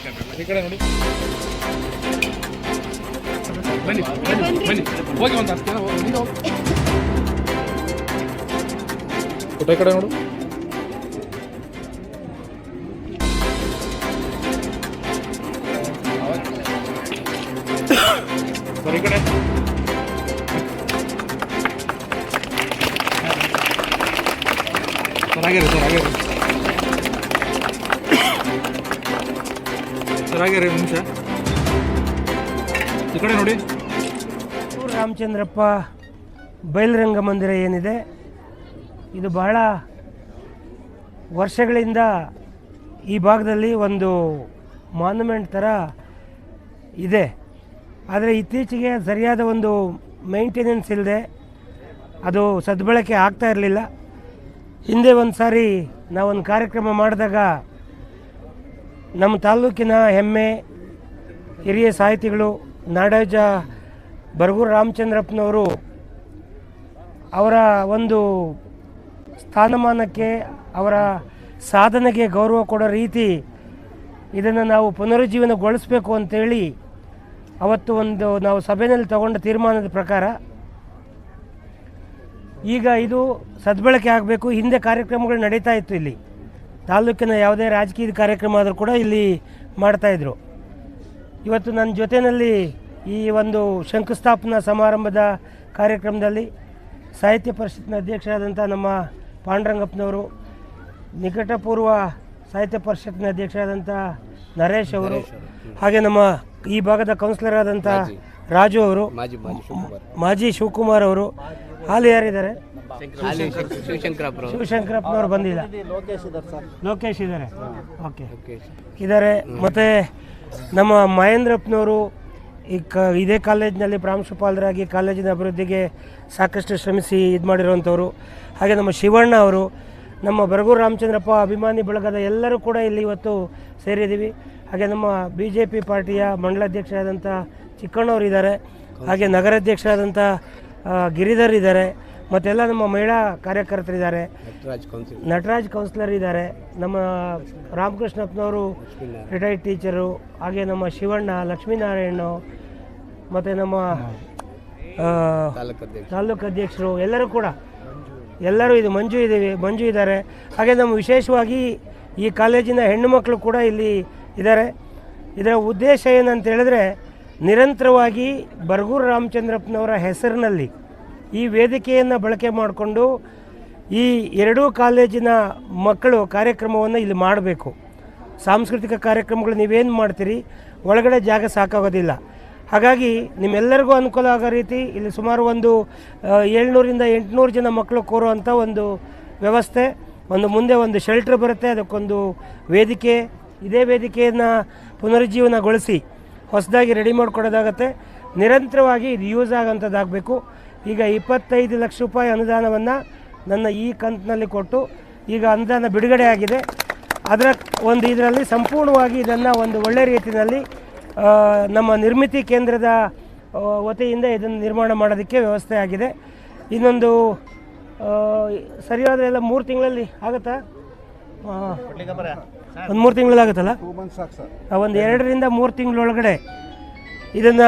ಈ ಕಡೆ ನೋಡಿ ಬನ್ನಿ ಬನ್ನಿ ಹೋಗಿ ಒಂದು 10 ಜನ ಊಟ ಈ ಕಡೆ ನೋಡು ಸರ್ ಈ ಕಡೆ ಸರ್ ಆಗ್ಯಾರಿ ಸರ್ ಆಗ್ಯಾರಿ ನಿಮಿಷ ಈ ಕಡೆ ನೋಡಿ ರಾಮಚಂದ್ರಪ್ಪ ಬಯಲುರಂಗ ಮಂದಿರ ಏನಿದೆ ಇದು ಬಹಳ ವರ್ಷಗಳಿಂದ ಈ ಭಾಗದಲ್ಲಿ ಒಂದು ಮಾನ್ಯುಮೆಂಟ್ ಥರ ಇದೆ. ಆದರೆ ಇತ್ತೀಚೆಗೆ ಸರಿಯಾದ ಒಂದು ಮೇಂಟೆನೆನ್ಸ್ ಇಲ್ಲದೆ ಅದು ಸದ್ಬಳಕೆ ಆಗ್ತಾ ಇರಲಿಲ್ಲ. ಹಿಂದೆ ಒಂದು ಸಾರಿ ನಾವೊಂದು ಕಾರ್ಯಕ್ರಮ ಮಾಡಿದಾಗ ನಮ್ಮ ತಾಲೂಕಿನ ಹೆಮ್ಮೆ ಹಿರಿಯ ಸಾಹಿತಿಗಳು ನಾಡೋಜ ಬರಗೂರು ರಾಮಚಂದ್ರಪ್ಪನವರು ಅವರ ಒಂದು ಸ್ಥಾನಮಾನಕ್ಕೆ ಅವರ ಸಾಧನೆಗೆ ಗೌರವ ಕೊಡೋ ರೀತಿ ಇದನ್ನು ನಾವು ಪುನರುಜ್ಜೀವನಗೊಳಿಸಬೇಕು ಅಂತೇಳಿ ಅವತ್ತು ಒಂದು ನಾವು ಸಭೆಯಲ್ಲಿ ತಗೊಂಡ ತೀರ್ಮಾನದ ಪ್ರಕಾರ ಈಗ ಇದು ಸದ್ಬಳಕೆ ಆಗಬೇಕು. ಹಿಂದೆ ಕಾರ್ಯಕ್ರಮಗಳು ನಡೀತಾ ಇತ್ತು, ಇಲ್ಲಿ ತಾಲೂಕಿನ ಯಾವುದೇ ರಾಜಕೀಯ ಕಾರ್ಯಕ್ರಮ ಆದರೂ ಕೂಡ ಇಲ್ಲಿ ಮಾಡ್ತಾಯಿದ್ರು. ಇವತ್ತು ನನ್ನ ಜೊತೆಯಲ್ಲಿ ಈ ಒಂದು ಶಂಕುಸ್ಥಾಪನಾ ಸಮಾರಂಭದ ಕಾರ್ಯಕ್ರಮದಲ್ಲಿ ಸಾಹಿತ್ಯ ಪರಿಷತ್ನ ಅಧ್ಯಕ್ಷರಾದಂಥ ನಮ್ಮ ಪಾಂಡುರಂಗಪ್ಪನವರು, ನಿಕಟಪೂರ್ವ ಸಾಹಿತ್ಯ ಪರಿಷತ್ನ ಅಧ್ಯಕ್ಷರಾದಂಥ ನರೇಶ್ ಅವರು, ಹಾಗೆ ನಮ್ಮ ಈ ಭಾಗದ ಕೌನ್ಸಿಲರ್ ಆದಂಥ ರಾಜು ಅವರು, ಮಾಜಿ ಶಿವಕುಮಾರ್ ಅವರು, ಹಾಲಿ ಯಾರಿದ್ದಾರೆ ಶಿವಶಂಕರಪ್ಪನವರು ಬಂದಿಲ್ಲ, ಲೋಕೇಶ್ ಇದ್ದಾರೆ, ಓಕೆ ಇದ್ದಾರೆ. ಮತ್ತು ನಮ್ಮ ಮಹೇಂದ್ರಪ್ಪನವರು ಇದೇ ಕಾಲೇಜಿನಲ್ಲಿ ಪ್ರಾಂಶುಪಾಲರಾಗಿ ಕಾಲೇಜಿನ ಅಭಿವೃದ್ಧಿಗೆ ಸಾಕಷ್ಟು ಶ್ರಮಿಸಿ ಇದು ಮಾಡಿರುವಂಥವ್ರು. ಹಾಗೆ ನಮ್ಮ ಶಿವಣ್ಣ ಅವರು, ನಮ್ಮ ಬರಗೂರು ರಾಮಚಂದ್ರಪ್ಪ ಅಭಿಮಾನಿ ಬಳಗದ ಎಲ್ಲರೂ ಕೂಡ ಇಲ್ಲಿ ಇವತ್ತು ಸೇರಿದ್ದೀವಿ. ಹಾಗೆ ನಮ್ಮ BJP ಪಾರ್ಟಿಯ ಮಂಡಲಾಧ್ಯಕ್ಷರಾದಂಥ ಚಿಕ್ಕಣ್ಣವರು ಇದ್ದಾರೆ, ಹಾಗೆ ನಗರಾಧ್ಯಕ್ಷರಾದಂಥ ಗಿರಿಧರ್ ಇದ್ದಾರೆ, ಮತ್ತೆಲ್ಲ ನಮ್ಮ ಮಹಿಳಾ ಕಾರ್ಯಕರ್ತರಿದ್ದಾರೆ, ನಟರಾಜ್ ಕೌನ್ಸಿಲರ್ ಇದ್ದಾರೆ, ನಮ್ಮ ರಾಮಕೃಷ್ಣಪ್ಪನವರು ರಿಟೈರ್ಡ್ ಟೀಚರು, ಹಾಗೆ ನಮ್ಮ ಶಿವಣ್ಣ, ಲಕ್ಷ್ಮೀನಾರಾಯಣ, ಮತ್ತು ನಮ್ಮ ತಾಲೂಕು ಅಧ್ಯಕ್ಷರು ಎಲ್ಲರೂ ಇದು ಮಂಜು ಇದ್ದಾರೆ. ಹಾಗೆ ನಮ್ಮ ವಿಶೇಷವಾಗಿ ಈ ಕಾಲೇಜಿನ ಹೆಣ್ಣು ಮಕ್ಕಳು ಕೂಡ ಇಲ್ಲಿ ಇದ್ದಾರೆ. ಇದರ ಉದ್ದೇಶ ಏನಂತ ಹೇಳಿದ್ರೆ, ನಿರಂತರವಾಗಿ ಬರಗೂರು ರಾಮಚಂದ್ರಪ್ಪನವರ ಹೆಸರಿನಲ್ಲಿ ಈ ವೇದಿಕೆಯನ್ನು ಬಳಕೆ ಮಾಡಿಕೊಂಡು ಈ ಎರಡೂ ಕಾಲೇಜಿನ ಮಕ್ಕಳು ಕಾರ್ಯಕ್ರಮವನ್ನು ಇಲ್ಲಿ ಮಾಡಬೇಕು. ಸಾಂಸ್ಕೃತಿಕ ಕಾರ್ಯಕ್ರಮಗಳು ನೀವೇನು ಮಾಡ್ತೀರಿ, ಒಳಗಡೆ ಜಾಗ ಸಾಕಾಗೋದಿಲ್ಲ. ಹಾಗಾಗಿ ನಿಮ್ಮೆಲ್ಲರಿಗೂ ಅನುಕೂಲ ಆಗೋ ರೀತಿ ಇಲ್ಲಿ ಸುಮಾರು ಒಂದು 700ರಿಂದ 800 ಜನ ಮಕ್ಕಳು ಕೂರುವಂಥ ಒಂದು ವ್ಯವಸ್ಥೆ, ಮುಂದೆ ಒಂದು ಶೆಲ್ಟ್ರ್ ಬರುತ್ತೆ, ಅದಕ್ಕೊಂದು ವೇದಿಕೆ, ಇದೇ ವೇದಿಕೆಯನ್ನು ಪುನರುಜ್ಜೀವನಗೊಳಿಸಿ ಹೊಸದಾಗಿ ರೆಡಿ ಮಾಡಿಕೊಡೋದಾಗತ್ತೆ. ನಿರಂತರವಾಗಿ ಇದು ಯೂಸ್ ಆಗೋಂಥದ್ದಾಗಬೇಕು. ಈಗ 25 ಲಕ್ಷ ರೂಪಾಯಿ ಅನುದಾನವನ್ನು ನನ್ನ ಈ ಕಂತಿನಲ್ಲಿ ಕೊಟ್ಟು ಈಗ ಅನುದಾನ ಬಿಡುಗಡೆ ಆಗಿದೆ. ಅದರ ಇದರಲ್ಲಿ ಸಂಪೂರ್ಣವಾಗಿ ಇದನ್ನು ಒಂದು ಒಳ್ಳೆಯ ರೀತಿಯಲ್ಲಿ ನಮ್ಮ ನಿರ್ಮಿತಿ ಕೇಂದ್ರದ ವತಿಯಿಂದ ಇದನ್ನು ನಿರ್ಮಾಣ ಮಾಡೋದಕ್ಕೆ ವ್ಯವಸ್ಥೆ ಆಗಿದೆ. ಇನ್ನೊಂದು ಸರಿಯಾದ ಎಲ್ಲ 3 ತಿಂಗಳಲ್ಲಿ ಆಗುತ್ತಾ? ಒಂದು 3 ತಿಂಗಳಲ್ಲಿ ಆಗುತ್ತಲ್ಲ, ಒಂದು 2ರಿಂದ 3 ತಿಂಗಳೊಳಗಡೆ ಇದನ್ನು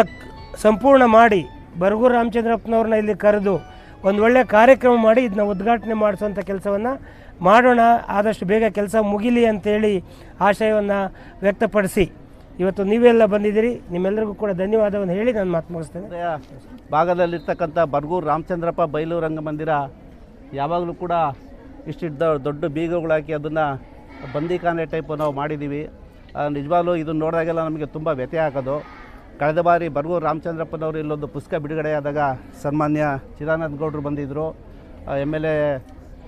ಸಂಪೂರ್ಣ ಮಾಡಿ ಬರಗೂರು ರಾಮಚಂದ್ರಪ್ಪನವ್ರನ್ನ ಇಲ್ಲಿ ಕರೆದು ಒಂದು ಒಳ್ಳೆಯ ಕಾರ್ಯಕ್ರಮ ಮಾಡಿ ಇದನ್ನ ಉದ್ಘಾಟನೆ ಮಾಡಿಸೋಂಥ ಕೆಲಸವನ್ನು ಮಾಡೋಣ. ಆದಷ್ಟು ಬೇಗ ಕೆಲಸ ಮುಗಿಲಿ ಅಂತೇಳಿ ಆಶಯವನ್ನು ವ್ಯಕ್ತಪಡಿಸಿ ಇವತ್ತು ನೀವೆಲ್ಲ ಬಂದಿದ್ದೀರಿ. ನಿಮ್ಮೆಲ್ಲರಿಗೂ ಕೂಡ ಧನ್ಯವಾದವನ್ನು ಹೇಳಿ ನಾನು ಮಾತು ಮುಗಿಸ್ತೇನೆ. ಭಾಗದಲ್ಲಿರ್ತಕ್ಕಂಥ ಬರಗೂರು ರಾಮಚಂದ್ರಪ್ಪ ಬಯಲು ರಂಗಮಂದಿರ ಯಾವಾಗಲೂ ಕೂಡ ಇಷ್ಟಿದ್ದ ದೊಡ್ಡ ಬೀಗಗಳಾಕಿ ಅದನ್ನು ಬಂದಿಖಾನೆ ಟೈಪ್ ನಾವು ಮಾಡಿದ್ದೀವಿ. ನಿಜವಾಗ್ಲೂ ಇದನ್ನು ನೋಡಿದಾಗೆಲ್ಲ ನಮಗೆ ತುಂಬ ವ್ಯತ್ಯಯ ಆಗೋದು. ಕಳೆದ ಬಾರಿ ಬರಗೂರು ರಾಮಚಂದ್ರಪ್ಪನವರು ಇಲ್ಲೊಂದು ಪುಸ್ತಕ ಬಿಡುಗಡೆಯಾದಾಗ ಸನ್ಮಾನ್ಯ ಚಿದಾನಂದ ಗೌಡರು ಬಂದಿದ್ದರು, MLA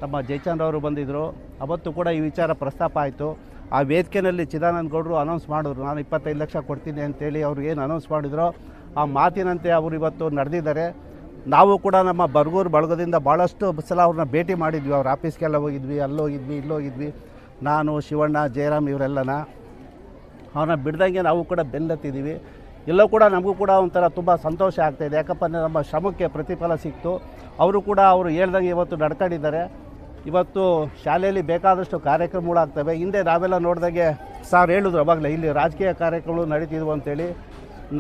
ನಮ್ಮ ಜಯಚಂದ್ರ ಅವರು ಬಂದಿದ್ದರು. ಅವತ್ತು ಕೂಡ ಈ ವಿಚಾರ ಪ್ರಸ್ತಾಪ ಆಯಿತು. ಆ ವೇದಿಕೆಯಲ್ಲಿ ಚಿದಾನಂದ ಗೌಡರು ಅನೌನ್ಸ್ ಮಾಡಿದ್ರು, ನಾನು 25 ಲಕ್ಷ ಕೊಡ್ತೀನಿ ಅಂತೇಳಿ. ಅವ್ರು ಏನು ಅನೌನ್ಸ್ ಮಾಡಿದ್ರು ಆ ಮಾತಿನಂತೆ ಅವರು ಇವತ್ತು ನಡೆದಿದ್ದಾರೆ. ನಾವು ಕೂಡ ನಮ್ಮ ಬರಗೂರು ಬಳಗದಿಂದ ಭಾಳಷ್ಟು ಸಲ ಅವ್ರನ್ನ ಭೇಟಿ ಮಾಡಿದ್ವಿ. ಅವ್ರ ಆಫೀಸ್ಗೆಲ್ಲ ಹೋಗಿದ್ವಿ, ಅಲ್ಲೋಗಿದ್ವಿ, ಇಲ್ಲೋಗಿದ್ವಿ. ನಾನು, ಶಿವಣ್ಣ, ಜಯರಾಮ್ ಇವರೆಲ್ಲನ ಅವ್ರನ್ನ ಬಿಡ್ದಂಗೆ ನಾವು ಕೂಡ ಬೆನ್ನತ್ತಿದ್ದೀವಿ. ಎಲ್ಲೋ ಕೂಡ ನಮಗೂ ಕೂಡ ಒಂಥರ ತುಂಬ ಸಂತೋಷ ಆಗ್ತಾಯಿದೆ. ಯಾಕಪ್ಪ ಅಂದರೆ ನಮ್ಮ ಶ್ರಮಕ್ಕೆ ಪ್ರತಿಫಲ ಸಿಕ್ತು. ಅವರು ಕೂಡ ಹೇಳ್ದಂಗೆ ಇವತ್ತು ನಡ್ಕೊಂಡಿದ್ದಾರೆ. ಇವತ್ತು ಶಾಲೆಯಲ್ಲಿ ಬೇಕಾದಷ್ಟು ಕಾರ್ಯಕ್ರಮಗಳಾಗ್ತವೆ. ಹಿಂದೆ ನಾವೆಲ್ಲ ನೋಡಿದಾಗೆ ಸಾರ್ ಹೇಳಿದ್ರು ಅವಾಗಲೇ ಇಲ್ಲಿ ರಾಜಕೀಯ ಕಾರ್ಯಕ್ರಮಗಳು ನಡೀತಿದ್ವು ಅಂತೇಳಿ.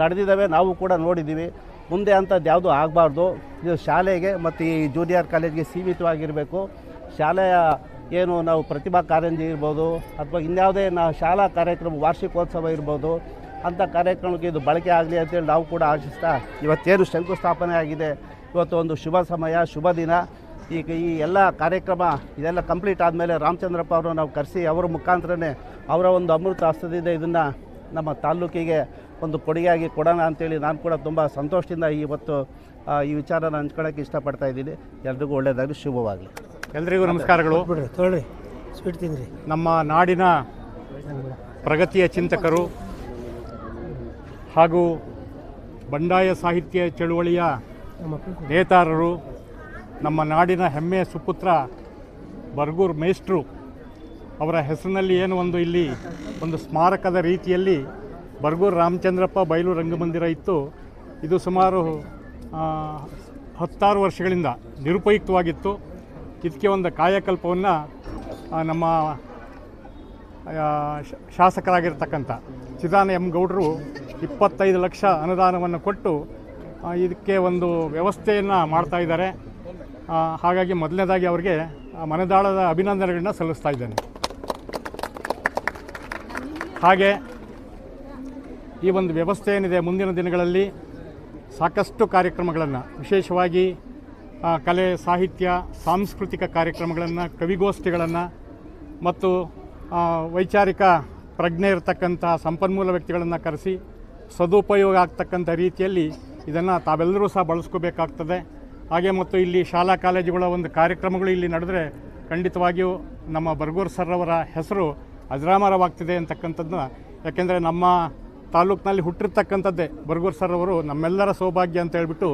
ನಡೆದಿದ್ದಾವೆ, ನಾವು ಕೂಡ ನೋಡಿದ್ದೀವಿ. ಮುಂದೆ ಅಂಥದ್ದು ಯಾವುದೂ ಆಗಬಾರ್ದು. ಇದು ಶಾಲೆಗೆ ಮತ್ತು ಈ ಜೂನಿಯರ್ ಕಾಲೇಜ್ಗೆ ಸೀಮಿತವಾಗಿರಬೇಕು. ಶಾಲೆಯ ಏನು ನಾವು ಪ್ರತಿಭಾ ಕಾರಂಜಿ ಇರ್ಬೋದು ಅಥವಾ ಇನ್ಯಾವುದೇ ಶಾಲಾ ಕಾರ್ಯಕ್ರಮ ವಾರ್ಷಿಕೋತ್ಸವ ಇರ್ಬೋದು, ಅಂಥ ಕಾರ್ಯಕ್ರಮಕ್ಕೆ ಇದು ಬಳಕೆ ಆಗಲಿ ಅಂತೇಳಿ ನಾವು ಕೂಡ ಆಶಿಸ್ತಾ ಇವತ್ತೇನು ಶಂಕುಸ್ಥಾಪನೆ ಆಗಿದೆ, ಇವತ್ತು ಒಂದು ಶುಭ ಸಮಯ, ಶುಭ ದಿನ. ಈಗ ಈ ಎಲ್ಲ ಕಾರ್ಯಕ್ರಮ ಇದೆಲ್ಲ ಕಂಪ್ಲೀಟ್ ಆದಮೇಲೆ ರಾಮಚಂದ್ರಪ್ಪ ಅವರು ನಾವು ಕರೆಸಿ ಅವರ ಮುಖಾಂತರನೇ ಅವರ ಒಂದು ಅಮೃತ ಹಸ್ತದಿಂದ ಇದನ್ನು ನಮ್ಮ ತಾಲ್ಲೂಕಿಗೆ ಒಂದು ಕೊಡುಗೆಯಾಗಿ ಕೊಡೋಣ ಅಂತೇಳಿ ನಾನು ಕೂಡ ತುಂಬ ಸಂತೋಷದಿಂದ ಇವತ್ತು ಈ ವಿಚಾರನ ಹಂಚ್ಕೊಳ್ಳೋಕ್ಕೆ ಇಷ್ಟಪಡ್ತಾ ಇದ್ದೀನಿ. ಎಲ್ರಿಗೂ ಒಳ್ಳೆಯದಾಗಲಿ, ಶುಭವಾಗಲಿ. ಎಲ್ರಿಗೂ ನಮಸ್ಕಾರಗಳು. ತೊಗೊಳ್ರಿ, ಸ್ವೀಟ್ ತಿಂದ್ರಿ. ನಮ್ಮ ನಾಡಿನ ಪ್ರಗತಿಯ ಚಿಂತಕರು ಹಾಗೂ ಬಂಡಾಯ ಸಾಹಿತ್ಯ ಚಳುವಳಿಯ ನೇತಾರರು, ನಮ್ಮ ನಾಡಿನ ಹೆಮ್ಮೆಯ ಸುಪುತ್ರ ಬರ್ಗೂರು ಮೇಷ್ಟ್ರು ಅವರ ಹೆಸರಿನಲ್ಲಿ ಏನು ಒಂದು ಇಲ್ಲಿ ಒಂದು ಸ್ಮಾರಕದ ರೀತಿಯಲ್ಲಿ ಬರ್ಗೂರು ರಾಮಚಂದ್ರಪ್ಪ ಬಯಲು ರಂಗಮಂದಿರ ಇತ್ತು. ಇದು ಸುಮಾರು 10 ವರ್ಷಗಳಿಂದ ನಿರುಪಯುಕ್ತವಾಗಿತ್ತು. ಇದಕ್ಕೆ ಒಂದು ಕಾಯಕಲ್ಪವನ್ನು ನಮ್ಮ ಶಾಸಕರಾಗಿರ್ತಕ್ಕಂಥ ಚಿದಾನ ಎಂ ಗೌಡರು 25 ಲಕ್ಷ ಅನುದಾನವನ್ನು ಕೊಟ್ಟು ಇದಕ್ಕೆ ಒಂದು ವ್ಯವಸ್ಥೆಯನ್ನು ಮಾಡ್ತಾಯಿದ್ದಾರೆ. ಹಾಗಾಗಿ ಮೊದಲನೇದಾಗಿ ಅವರಿಗೆ ಮನದಾಳದ ಅಭಿನಂದನೆಗಳನ್ನ ಸಲ್ಲಿಸ್ತಾ ಇದ್ದೇನೆ. ಹಾಗೆ ಈ ಒಂದು ವ್ಯವಸ್ಥೆ ಏನಿದೆ, ಮುಂದಿನ ದಿನಗಳಲ್ಲಿ ಸಾಕಷ್ಟು ಕಾರ್ಯಕ್ರಮಗಳನ್ನು, ವಿಶೇಷವಾಗಿ ಕಲೆ, ಸಾಹಿತ್ಯ, ಸಾಂಸ್ಕೃತಿಕ ಕಾರ್ಯಕ್ರಮಗಳನ್ನು, ಕವಿಗೋಷ್ಠಿಗಳನ್ನು ಮತ್ತು ವೈಚಾರಿಕ ಪ್ರಜ್ಞೆ ಇರತಕ್ಕಂಥ ಸಂಪನ್ಮೂಲ ವ್ಯಕ್ತಿಗಳನ್ನು ಕರೆಸಿ ಸದುಪಯೋಗ ಆಗ್ತಕ್ಕಂಥ ರೀತಿಯಲ್ಲಿ ಇದನ್ನು ತಾವೆಲ್ಲರೂ ಸಹ ಬಳಸ್ಕೋಬೇಕಾಗ್ತದೆ. ಹಾಗೆ ಮತ್ತು ಇಲ್ಲಿ ಶಾಲಾ ಕಾಲೇಜುಗಳ ಒಂದು ಕಾರ್ಯಕ್ರಮಗಳು ಇಲ್ಲಿ ನಡೆದರೆ ಖಂಡಿತವಾಗಿಯೂ ನಮ್ಮ ಬರ್ಗೂರು ಸರ್ ಅವರ ಹೆಸರು ಅಜರಾಮರವಾಗ್ತಿದೆ ಅಂತಕ್ಕಂಥದ್ದನ್ನ, ಯಾಕೆಂದರೆ ನಮ್ಮ ತಾಲೂಕಿನಲ್ಲಿ ಹುಟ್ಟಿರ್ತಕ್ಕಂಥದ್ದೇ ಬರ್ಗೂರು ಸರ್ ಅವರು ನಮ್ಮೆಲ್ಲರ ಸೌಭಾಗ್ಯ ಅಂತ ಹೇಳ್ಬಿಟ್ಟು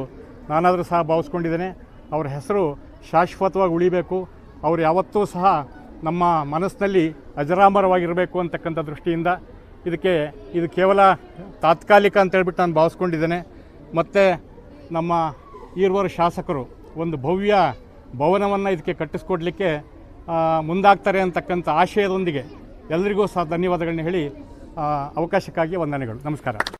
ನಾನಾದರೂ ಸಹ ಭಾವಿಸ್ಕೊಂಡಿದ್ದೇನೆ. ಅವರ ಹೆಸರು ಶಾಶ್ವತವಾಗಿ ಉಳಿಬೇಕು, ಅವರು ಯಾವತ್ತೂ ಸಹ ನಮ್ಮ ಮನಸ್ಸಿನಲ್ಲಿ ಅಜರಾಮರವಾಗಿರಬೇಕು ಅಂತಕ್ಕಂಥ ದೃಷ್ಟಿಯಿಂದ ಇದು ಕೇವಲ ತಾತ್ಕಾಲಿಕ ಅಂತ ಹೇಳ್ಬಿಟ್ಟು ನಾನು ಭಾವಿಸ್ಕೊಂಡಿದ್ದೇನೆ. ಮತ್ತು ನಮ್ಮ ಈರ್ವರು ಶಾಸಕರು ಒಂದು ಭವ್ಯ ಭವನವನ್ನು ಇದಕ್ಕೆ ಕಟ್ಟಿಸ್ಕೊಡ್ಲಿಕ್ಕೆ ಮುಂದಾಗ್ತಾರೆ ಅಂತಕ್ಕಂಥ ಆಶಯದೊಂದಿಗೆ ಎಲ್ಲರಿಗೂ ಸಹ ಧನ್ಯವಾದಗಳನ್ನ ಹೇಳಿ ಅವಕಾಶಕ್ಕಾಗಿ ವಂದನೆಗಳು. ನಮಸ್ಕಾರ.